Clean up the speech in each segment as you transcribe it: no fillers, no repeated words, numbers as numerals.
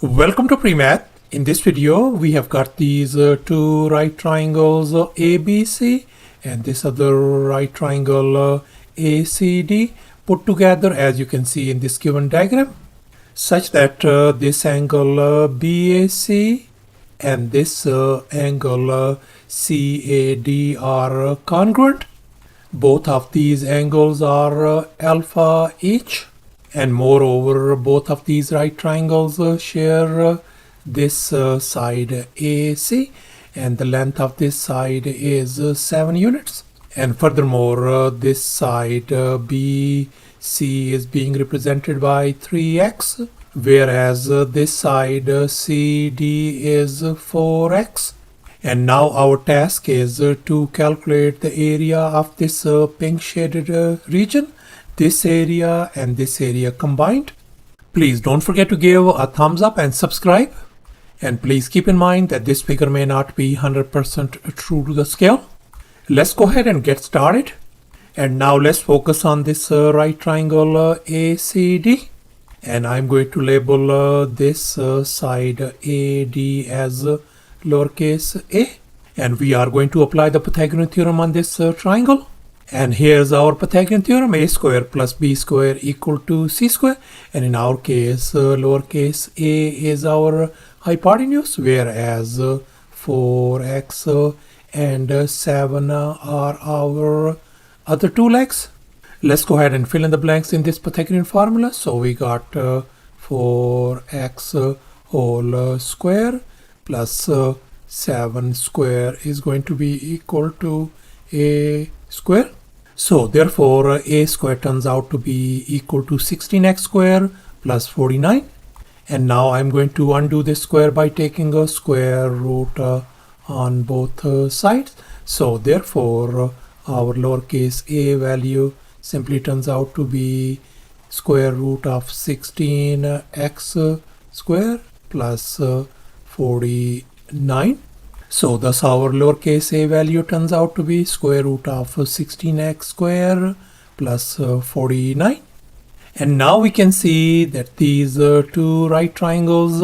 Welcome to PreMath. In this video, we have got these two right triangles ABC and this other right triangle ACD put together, as you can see in this given diagram, such that this angle BAC and this angle CAD are congruent. Both of these angles are alpha each. And moreover, both of these right triangles share this side AC, and the length of this side is 7 units. And furthermore, this side BC is being represented by 3x, whereas this side CD is 4x. And now our task is to calculate the area of this pink shaded region, this area and this area combined. Please don't forget to give a thumbs up and subscribe. And please keep in mind that this figure may not be 100% true to the scale. Let's go ahead and get started. And now let's focus on this right triangle ACD. And I'm going to label this side AD as lowercase a. And we are going to apply the Pythagorean theorem on this triangle. And here's our Pythagorean theorem: a square plus b square equal to c square. And in our case, lowercase a is our hypotenuse, whereas 4x and 7 are our other two legs. Let's go ahead and fill in the blanks in this Pythagorean formula. So we got 4x whole square plus 7 square is going to be equal to a square. So therefore a square turns out to be equal to 16x square plus 49. And now I'm going to undo this square by taking a square root on both sides. So therefore our lowercase a value simply turns out to be square root of 16x square plus 49. So thus our lowercase a value turns out to be square root of 16x square plus 49. And now we can see that these two right triangles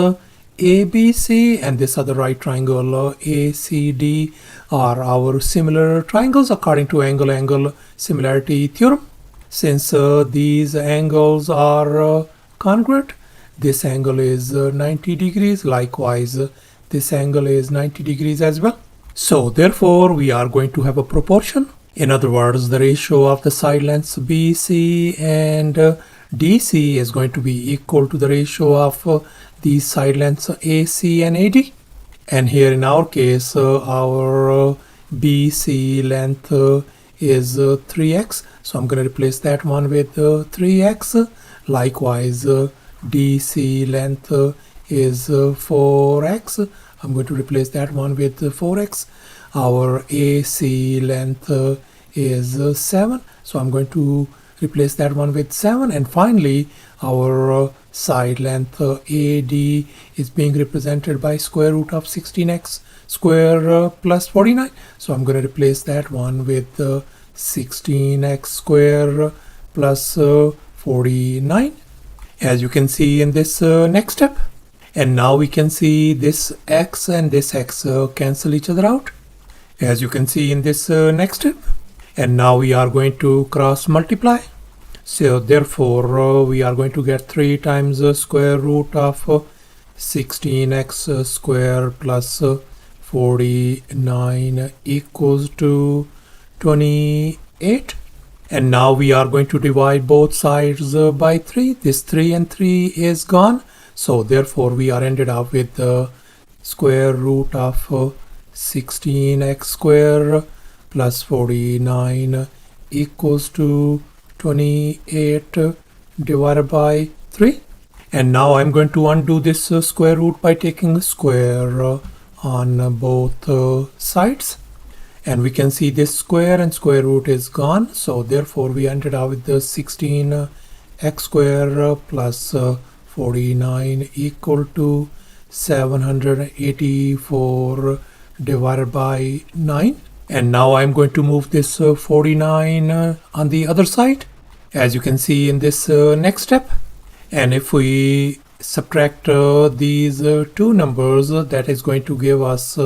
ABC and this other right triangle ACD are our similar triangles according to angle-angle similarity theorem. Since these angles are congruent, this angle is 90 degrees. Likewise, this angle is 90 degrees as well. So therefore we are going to have a proportion. In other words, the ratio of the side lengths BC and DC is going to be equal to the ratio of these side lengths AC and AD. And here in our case, our BC length is 3x. So I'm going to replace that one with 3x. Likewise, DC length is 4x. I'm going to replace that one with 4x. Our AC length is 7. So I'm going to replace that one with 7. And finally, our side length AD is being represented by square root of 16x square plus 49. So I'm going to replace that one with 16x square plus 49. As you can see in this next step. And now we can see this x and this x cancel each other out, as you can see in this next step. And now we are going to cross multiply. So therefore we are going to get 3 times the square root of 16x square plus 49 equals to 28. And now we are going to divide both sides by 3. This 3 and 3 is gone. So therefore we are ended up with the square root of 16x square plus 49 equals to 28 divided by 3. And now I'm going to undo this square root by taking a square on both sides. And we can see this square and square root is gone. So therefore we ended up with the 16x square plus 49 equal to 784 divided by 9. And now I'm going to move this 49 on the other side, as you can see in this next step. And if we subtract these two numbers, that is going to give us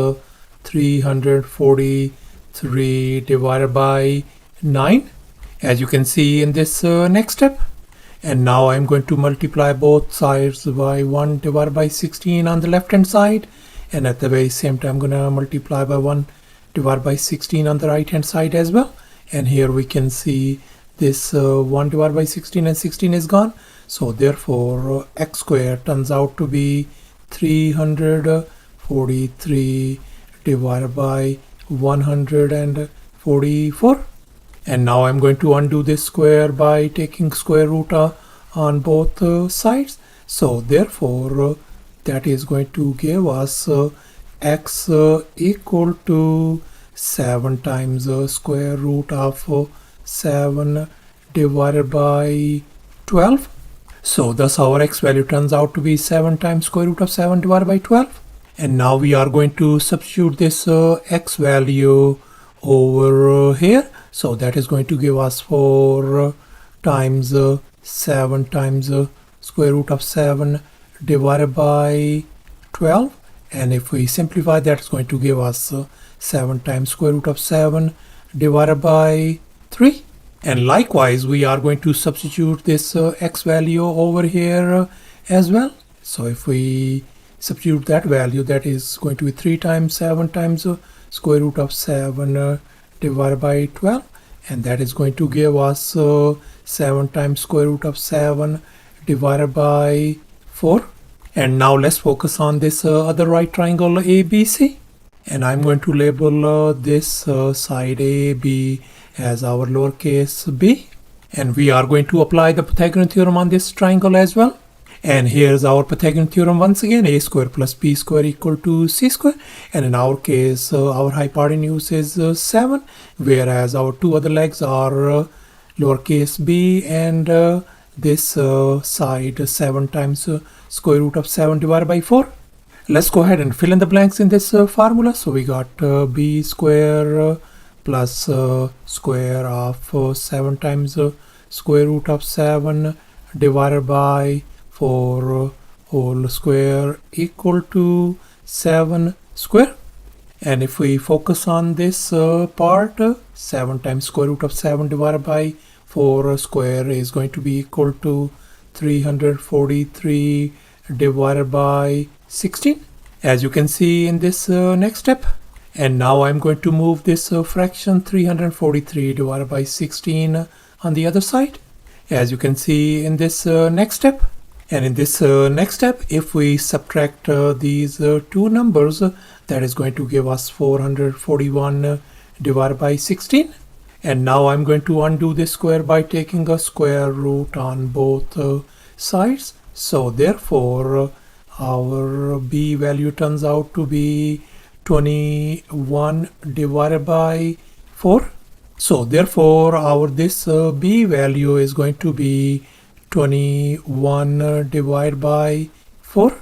343 divided by 9, as you can see in this next step. And now I'm going to multiply both sides by 1 divided by 16 on the left hand side, and at the very same time I'm going to multiply by 1 divided by 16 on the right hand side as well. And here we can see this 1 divided by 16 and 16 is gone. So therefore x squared turns out to be 343 divided by 144. And now I'm going to undo this square by taking square root on both sides. So therefore that is going to give us x equal to 7 times square root of 7 divided by 12. So thus our x value turns out to be 7 times square root of 7 divided by 12. And now we are going to substitute this x value over here. So that is going to give us 4 times 7 times square root of 7 divided by 12. And if we simplify, that is going to give us 7 times square root of 7 divided by 3. And likewise, we are going to substitute this x value over here as well. So if we substitute that value, that is going to be 3 times 7 times square root of 7 divided by 12. And that is going to give us 7 times square root of 7 divided by 4. And now let's focus on this other right triangle ABC. And I'm going to label this side AB as our lowercase b. And we are going to apply the Pythagorean theorem on this triangle as well. And here's our Pythagorean theorem once again: a square plus b square equal to c square. And in our case, our hypotenuse is 7, whereas our two other legs are lowercase b and this side 7 times square root of 7 divided by 4. Let's go ahead and fill in the blanks in this formula. So we got b square plus square of 7 times square root of 7 divided by 4 whole square equal to 7 square. And if we focus on this part, 7 times square root of 7 divided by 4 square is going to be equal to 343 divided by 16, as you can see in this next step. And now I'm going to move this fraction 343 divided by 16 on the other side, as you can see in this next step. And in this next step, if we subtract these two numbers, that is going to give us 441 divided by 16. And now I'm going to undo this square by taking a square root on both sides. So therefore our b value turns out to be 21 divided by 4. So therefore our this b value is going to be 21 divided by 4.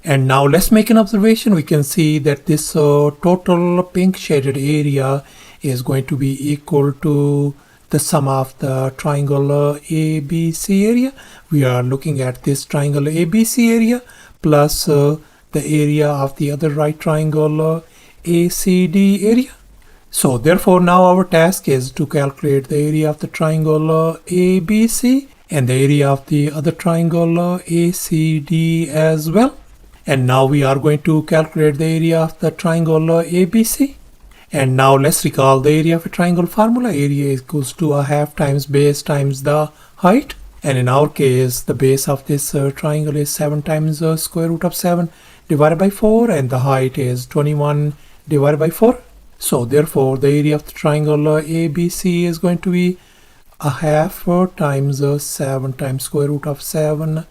And now let's make an observation. We can see that this total pink shaded area is going to be equal to the sum of the triangle ABC area. We are looking at this triangle ABC area plus the area of the other right triangle ACD area. So therefore now our task is to calculate the area of the triangle ABC and the area of the other triangle ACD as well. And now we are going to calculate the area of the triangle ABC. And now let's recall the area of a triangle formula. Area is equals to a half times base times the height. And in our case, the base of this triangle is 7 times square root of 7 divided by 4, and the height is 21 divided by 4. So therefore the area of the triangle ABC is going to be a half times 7 times square root of 7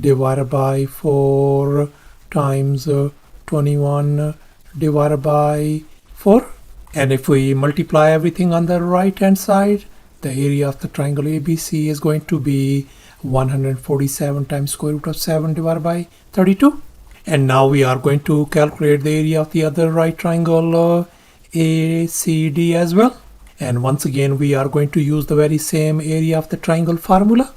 divided by 4 times 21 divided by 4. And if we multiply everything on the right hand side, the area of the triangle ABC is going to be 147 times square root of 7 divided by 32. And now we are going to calculate the area of the other right triangle ACD as well. And once again we are going to use the very same area of the triangle formula.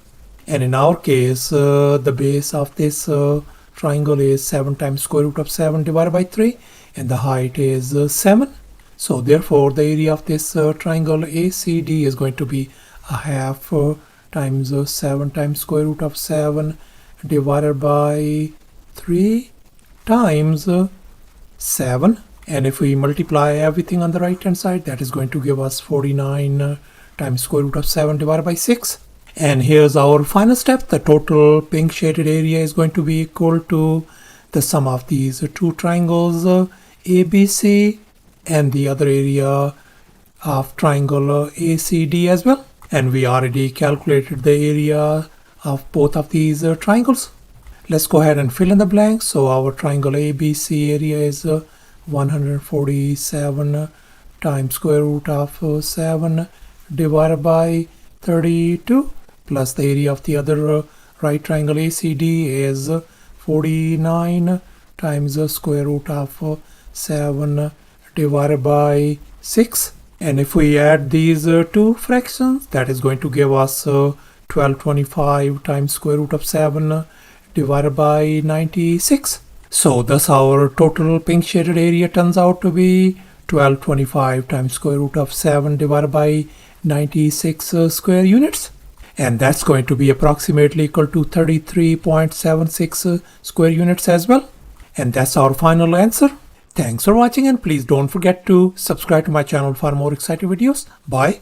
And in our case, the base of this triangle is 7 times square root of 7 divided by 3, and the height is 7. So therefore, the area of this triangle ACD is going to be a half times 7 times square root of 7 divided by 3 times 7. And if we multiply everything on the right hand side, that is going to give us 49 times square root of 7 divided by 6. And here's our final step. The total pink shaded area is going to be equal to the sum of these two triangles ABC and the other area of triangle ACD as well. And we already calculated the area of both of these triangles. Let's go ahead and fill in the blanks. So our triangle ABC area is 147 times square root of 7 divided by 32, plus the area of the other right triangle ACD is 49 times square root of 7 divided by 6. And if we add these two fractions, that is going to give us 1225 times square root of 7 divided by 96. So thus our total pink shaded area turns out to be 1225 times square root of 7 divided by 96 square units. And that's going to be approximately equal to 33.76 square units as well. And that's our final answer. Thanks for watching, and please don't forget to subscribe to my channel for more exciting videos. Bye.